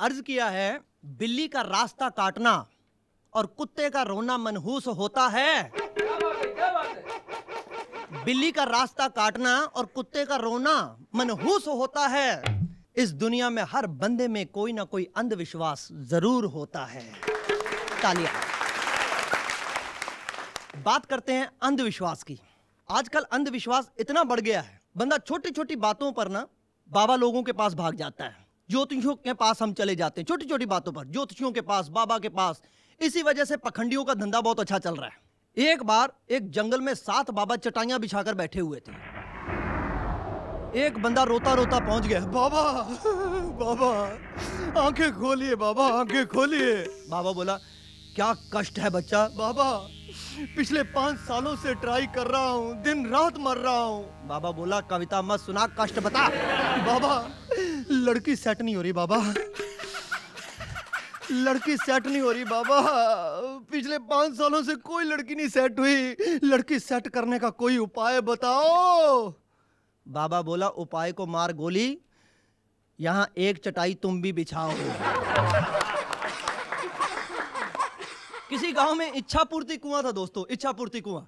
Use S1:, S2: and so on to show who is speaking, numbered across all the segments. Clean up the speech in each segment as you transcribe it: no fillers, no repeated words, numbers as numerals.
S1: अर्ज किया है, बिल्ली का रास्ता काटना और कुत्ते का रोना मनहूस होता है। बिल्ली का रास्ता काटना और कुत्ते का रोना मनहूस होता है। इस दुनिया में हर बंदे में कोई ना कोई अंधविश्वास जरूर होता है। तालियां। बात करते हैं अंधविश्वास की। आजकल अंधविश्वास इतना बढ़ गया है, बंदा छोटी छोटी बातों पर ना बाबा लोगों के पास भाग जाता है, ज्योतिषियों के पास हम चले जाते हैं, छोटी छोटी बातों पर ज्योतिषियों के पास, बाबा के पास। इसी वजह से पखंडियों का धंधा बहुत अच्छा चल रहा है। एक बार एक जंगल में 7 बाबा चटाइयां बिछाकर बैठे हुए थे। एक बंदा रोता रोता पहुंच गया, बाबा बाबा आंखें खोलिए, बाबा आंखें खोलिए। बाबा बोला, क्या कष्ट है बच्चा? बाबा पिछले 5 सालों से ट्राई कर रहा हूँ, दिन रात मर रहा हूँ। बाबा बोला, कविता मत सुना, कष्ट बता। बाबा लड़की सेट नहीं हो रही बाबा, लड़की सेट नहीं हो रही बाबा, पिछले 5 सालों से कोई लड़की नहीं सेट हुई, लड़की सेट करने का कोई उपाय बताओ। बाबा बोला, उपाय को मार गोली, यहां एक चटाई तुम भी बिछाओ। किसी गांव में इच्छा पूर्ति कुआं था दोस्तों, इच्छा पूर्ति कुआं।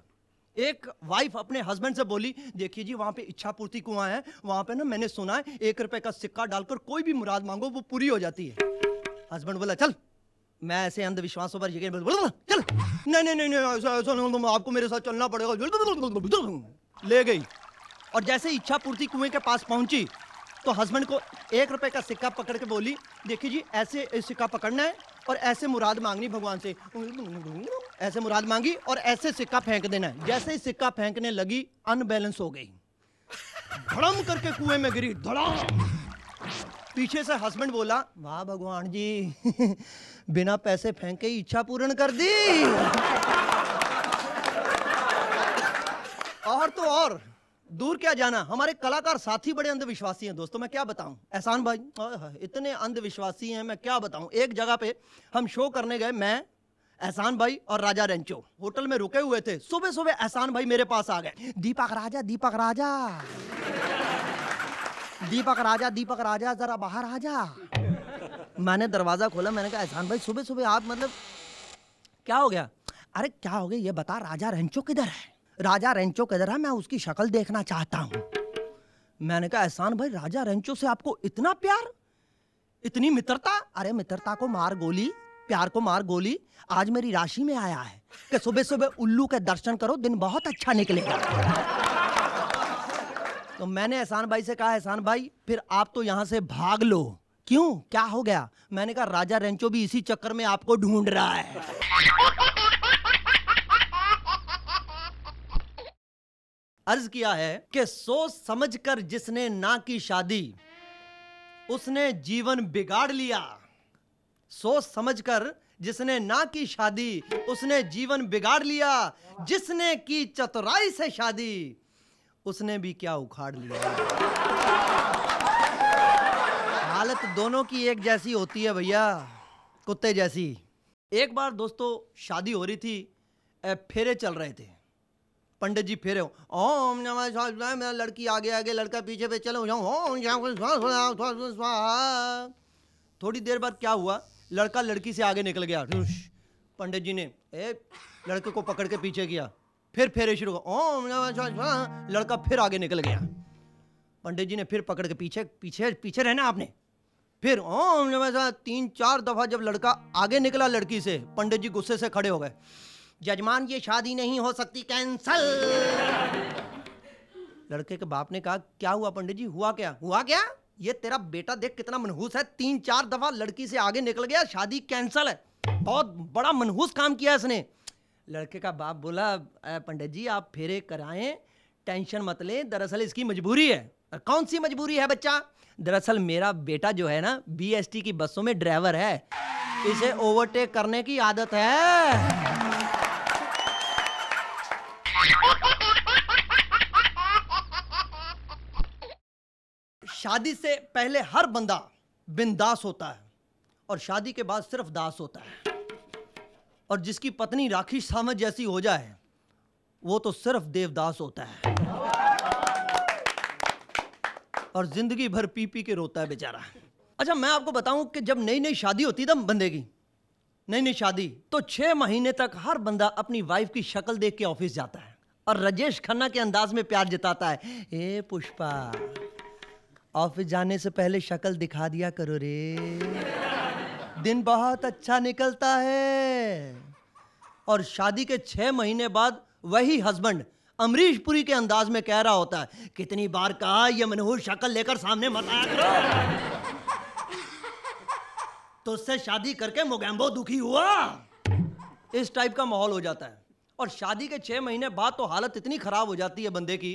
S1: एक वाइफ अपने हस्बैंड से बोली, देखिए जी वहां पे इच्छा पूर्ति कुआं है, वहां पे ना मैंने सुना है 1 रुपए का सिक्का डालकर कोई भी मुराद मांगो वो पूरी हो जाती है। हस्बैंड बोला, चल मैं ऐसे अंधविश्वासों पर यकीन, चल नहीं नहीं नहीं ऐसा ऐसा आपको मेरे साथ चलना पड़ेगा। ले गई और जैसे इच्छा पूर्ति कुएं के पास पहुंची तो हस्बैंड को 1 रुपए का सिक्का पकड़ के बोली, देखिए जी ऐसे सिक्का पकड़ना है और ऐसे मुराद मांगनी भगवान से, ऐसे मुराद मांगी और ऐसे सिक्का फेंक देना है। जैसे ही सिक्का फेंकने लगी अनबैलेंस हो गई, धड़म करके कुएं में गिरी, धड़म। पीछे से हस्बैंड बोला, वाह भगवान जी बिना पैसे फेंके ही इच्छा पूर्ण कर दी। और तो और दूर क्या जाना, हमारे कलाकार साथी बड़े अंधविश्वासी हैं दोस्तों, मैं क्या बताऊं। एहसान भाई इतने अंधविश्वासी हैं, मैं क्या बताऊं। एक जगह पे हम शो करने गए, मैं, एहसान भाई और राजा रेंचो होटल में रुके हुए थे। सुबह सुबह एहसान भाई मेरे पास आ गए, दीपक राजा दीपक राजा दीपक राजा दीपक राजा जरा बाहर आ जा। मैंने दरवाजा खोला, मैंने कहा, एहसान भाई सुबह सुबह आप, मतलब क्या हो गया? अरे क्या हो गया ये बता, राजा रेंचो किधर है? राजा रेंचो किधर है, मैं उसकी शक्ल देखना चाहता हूं। मैंने कहा, एहसान भाई राजा रेंचो से आपको इतना प्यार, इतनी मित्रता? अरे मित्रता को मार गोली, प्यार को मार गोली। आज मेरी राशि में आया है कि सुबह सुबह उल्लू के दर्शन करो, दिन बहुत अच्छा निकलेगा। तो मैंने एहसान भाई से कहा, एहसान भाई फिर आप तो यहां से भाग लो। क्यों, क्या हो गया? मैंने कहा, राजा रेंचो भी इसी चक्कर में आपको ढूंढ रहा है। अर्ज किया है कि सोच समझकर जिसने ना की शादी उसने जीवन बिगाड़ लिया। सोच समझकर जिसने ना की शादी उसने जीवन बिगाड़ लिया, जिसने की चतुराई से शादी उसने भी क्या उखाड़ लिया। हालत दोनों की एक जैसी होती है भैया, कुत्ते जैसी। एक बार दोस्तों शादी हो रही थी, फेरे चल रहे थे, पंडित जी फेरे, ओम नमः शिवाय, मेरा लड़की आगे आगे लड़का पीछे पे, चलो थोड़ी देर बाद क्या हुआ, लड़का लड़की से आगे निकल गया। पंडित जी ने लड़के को पकड़ के पीछे किया, फिर फेरे शुरू, ओम नमः शिवाय, लड़का फिर आगे निकल गया। पंडित जी ने फिर पकड़ के पीछे पीछे पीछे रहना आपने, फिर ओम नमः शिवाय। 3-4 दफा जब लड़का आगे निकला लड़की से, पंडित जी गुस्से से खड़े हो गए, जजमान ये शादी नहीं हो सकती, कैंसल। लड़के के बाप ने कहा, क्या हुआ पंडित जी, हुआ क्या? हुआ क्या? ये तेरा बेटा देख कितना मनहूस है, 3-4 दफा लड़की से आगे निकल गया, शादी कैंसल है, बहुत बड़ा मनहूस काम किया इसने। लड़के का बाप बोला, पंडित जी आप फेरे कराएं, टेंशन मत लें, दरअसल इसकी मजबूरी है। कौन सी मजबूरी है बच्चा? दरअसल मेरा बेटा जो है ना BST की बसों में ड्राइवर है, इसे ओवरटेक करने की आदत है। शादी से पहले हर बंदा बिंदास होता है और शादी के बाद सिर्फ दास होता है। और जिसकी पत्नी राखी सावंत जैसी हो जाए वो तो सिर्फ देवदास होता है। और जिंदगी भर पी पी के रोता है बेचारा। अच्छा, मैं आपको बताऊं कि जब नई नई शादी होती है ना बंदे की, नई नई शादी, तो 6 महीने तक हर बंदा अपनी वाइफ की शक्ल देख के ऑफिस जाता है और राजेश खन्ना के अंदाज में प्यार जताता है, ए पुष्पा, ऑफिस जाने से पहले शक्ल दिखा दिया करो रे, दिन बहुत अच्छा निकलता है। और शादी के 6 महीने बाद वही हस्बैंड अमरीश पुरी के अंदाज में कह रहा होता है, कितनी बार कहा ये मनहूस शक्ल लेकर सामने मत आया करो, तो उससे शादी करके मोगैम्बो दुखी हुआ। इस टाइप का माहौल हो जाता है। और शादी के 6 महीने बाद तो हालत इतनी खराब हो जाती है बंदे की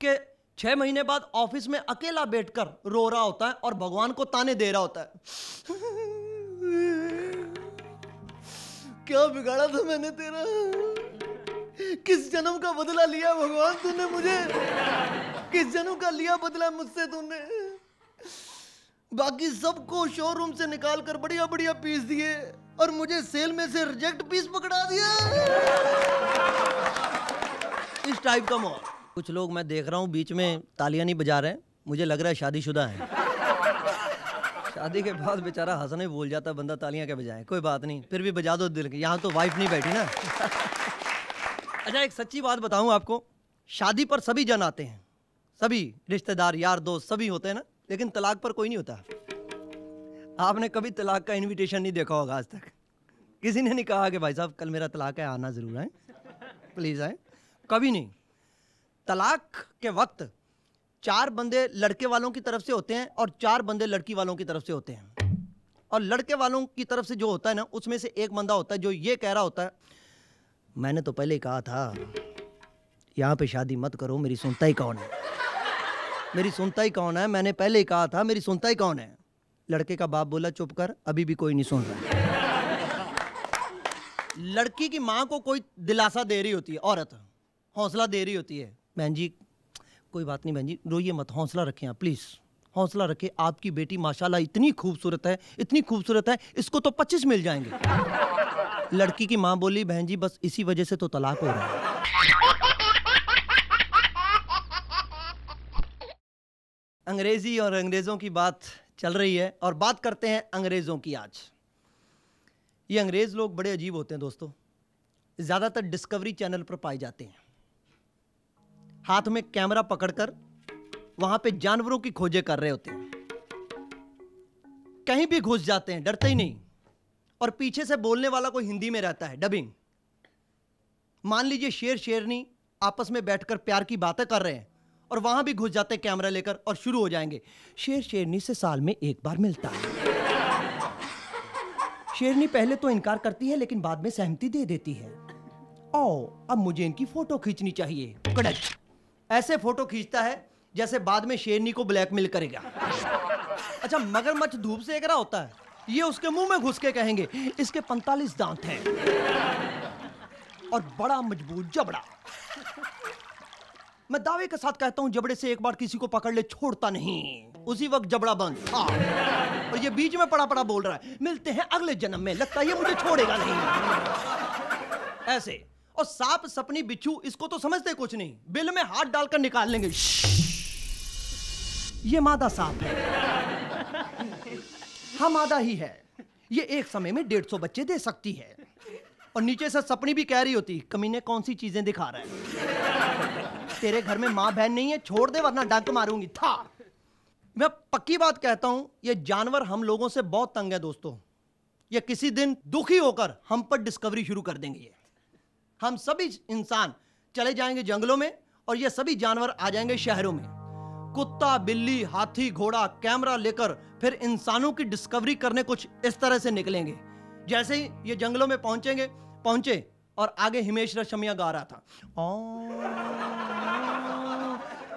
S1: कि 6 महीने बाद ऑफिस में अकेला बैठकर रो रहा होता है और भगवान को ताने दे रहा होता है, क्या बिगाड़ा था मैंने तेरा, किस जन्म का बदला लिया भगवान तूने मुझे, किस जन्म का लिया बदला मुझसे तूने। बाकी सबको शोरूम से निकाल कर बढ़िया बढ़िया पीस दिए और मुझे सेल में से रिजेक्ट पीस पकड़ा दिया। इस टाइप का माहौल। कुछ लोग मैं देख रहा हूँ बीच में तालियां नहीं बजा रहे हैं, मुझे लग रहा है शादीशुदा है। शादी के बाद बेचारा हंसने भूल जाता है बंदा, तालियां क्या बजाए, कोई बात नहीं, फिर भी बजा दो दिल की, यहाँ तो वाइफ नहीं बैठी ना। अच्छा, एक सच्ची बात बताऊं आपको, शादी पर सभी जन आते हैं, सभी रिश्तेदार यार दोस्त सभी होते हैं ना, लेकिन तलाक पर कोई नहीं होता। आपने कभी तलाक का इनविटेशन नहीं देखा होगा आज तक, किसी ने नहीं कहा कि भाई साहब कल मेरा तलाक है, आना जरूर है, प्लीज आए, कभी नहीं। तलाक के वक्त 4 बंदे लड़के वालों की तरफ से होते हैं और 4 बंदे लड़की वालों की तरफ से होते हैं। और लड़के वालों की तरफ से जो होता है ना, उसमें से एक बंदा होता है जो ये कह रहा होता है, मैंने तो पहले ही कहा था यहाँ पे शादी मत करो, मेरी सुनता ही कौन है, मेरी सुनता ही कौन है, मैंने पहले ही कहा था, मेरी सुनता ही कौन है। लड़के का बाप बोला चुप कर, अभी भी कोई नहीं सुन रहा। लड़की की माँ को कोई दिलासा दे रही होती है, औरत हौसला दे रही होती है, बहन जी कोई बात नहीं, बहन जी रोइए मत, हौसला रखें आप, प्लीज हौसला रखें, आपकी बेटी माशाल्लाह इतनी खूबसूरत है, इतनी खूबसूरत है, इसको तो 25 मिल जाएंगे। लड़की की माँ बोली, बहन जी बस इसी वजह से तो तलाक हो रहा है। अंग्रेजी और अंग्रेजों की बात चल रही है और बात करते हैं अंग्रेजों की आज। ये अंग्रेज लोग बड़े अजीब होते हैं दोस्तों, ज्यादातर डिस्कवरी चैनल पर पाए जाते हैं। हाथ में कैमरा पकड़कर वहां पे जानवरों की खोजें कर रहे होते हैं, कहीं भी घुस जाते हैं, डरते ही नहीं। और पीछे से बोलने वाला कोई हिंदी में रहता है, डबिंग। मान लीजिए शेर शेरनी आपस में बैठकर प्यार की बातें कर रहे हैं और वहां भी घुस जाते हैं कैमरा लेकर और शुरू हो जाएंगे, शेर शेरनी से साल में एक बार मिलता है, शेरनी पहले तो इनकार करती है लेकिन बाद में सहमति दे देती है, ओ अब मुझे इनकी फोटो खींचनी चाहिए, कड़क ऐसे फोटो खींचता है जैसे बाद में शेरनी को ब्लैकमेल करेगा। अच्छा, मगरमच्छ धूप सेक रहा होता है, ये उसके मुंह में घुस के कहेंगे इसके 45 दांत हैं और बड़ा मजबूत जबड़ा। मैं दावे के साथ कहता हूं जबड़े से एक बार किसी को पकड़ ले छोड़ता नहीं, उसी वक्त जबड़ा बंद। और ये बीच में पड़ा पड़ा बोल रहा है मिलते हैं अगले जन्म में, लगता है ये मुझे छोड़ेगा नहीं। ऐसे। और सांप सपनी बिच्छू इसको तो समझते कुछ नहीं, बिल में हाथ डालकर निकाल लेंगे, ये मादा सांप है, हाँ मादा ही है, ये एक समय में 150 बच्चे दे सकती है। और नीचे से सपनी भी कह रही होती कमीने कौन सी चीजें दिखा रहा है, तेरे घर में माँ बहन नहीं है, छोड़ दे वरना डंक मारूंगी था। मैं पक्की बात कहता हूं, ये जानवर हम लोगों से बहुत तंग है दोस्तों, ये किसी दिन दुखी होकर हम पर डिस्कवरी शुरू कर देंगे। ये हम सभी इंसान चले जाएंगे जंगलों में और ये सभी जानवर आ जाएंगे शहरों में, कुत्ता बिल्ली हाथी घोड़ा कैमरा लेकर फिर इंसानों की डिस्कवरी करने कुछ इस तरह से निकलेंगे। जैसे ही ये जंगलों में पहुंचे और आगे हिमेश रेशमिया गा रहा था,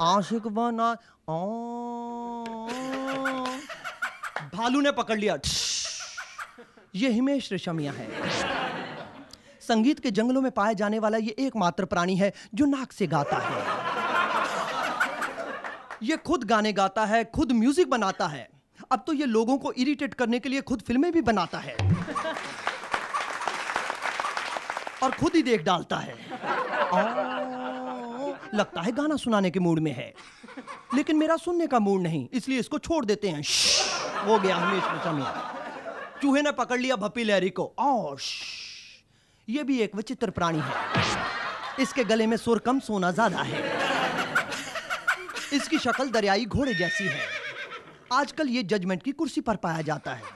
S1: आशिक बना, भालू ने पकड़ लिया, ये हिमेश रेशमिया है। संगीत के जंगलों में पाया जाने वाला ये एकमात्र प्राणी है जो नाक से गाता है, ये खुद गाने गाता है, खुद म्यूजिक बनाता है, अब तो ये लोगों को इरिटेट करने के लिए खुद फिल्में भी बनाता है और खुद ही देख डालता है, लगता है गाना सुनाने के मूड में है। लेकिन मेरा सुनने का मूड नहीं, इसलिए इसको छोड़ देते हैं। हो गया हमेश मियां। चूहे ने पकड़ लिया भप्पी लहरी को। और ये भी एक विचित्र प्राणी है। इसके गले में सुर कम सोना ज्यादा है। इसकी शक्ल दरियाई घोड़े जैसी है। आजकल ये जजमेंट की कुर्सी पर पाया जाता है।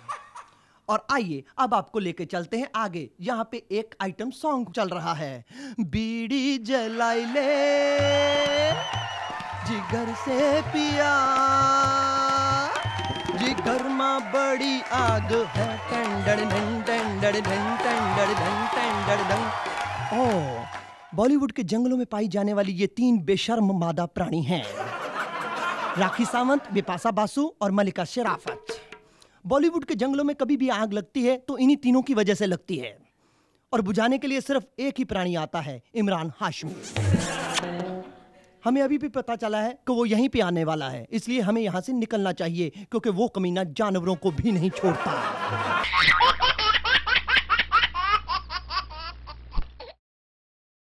S1: और आइए अब आपको लेके चलते हैं आगे। यहाँ पे एक आइटम सॉन्ग चल रहा है। बीड़ी जलाई ले जिगर से पिया, जिगर में बड़ी आग है। ओह, बॉलीवुड के जंगलों में पाई जाने वाली ये 3 बेशर्म मादा प्राणी हैं, राखी सावंत, बिपाशा बासु और मलिका शेरावत। बॉलीवुड के जंगलों में कभी भी आग लगती है तो इन्हीं तीनों की वजह से लगती है, और बुझाने के लिए सिर्फ एक ही प्राणी आता है, इमरान हाशमी। हमें अभी भी पता चला है कि वो यहीं पे आने वाला है, इसलिए हमें यहाँ से निकलना चाहिए, क्योंकि वो कमीना जानवरों को भी नहीं छोड़ता।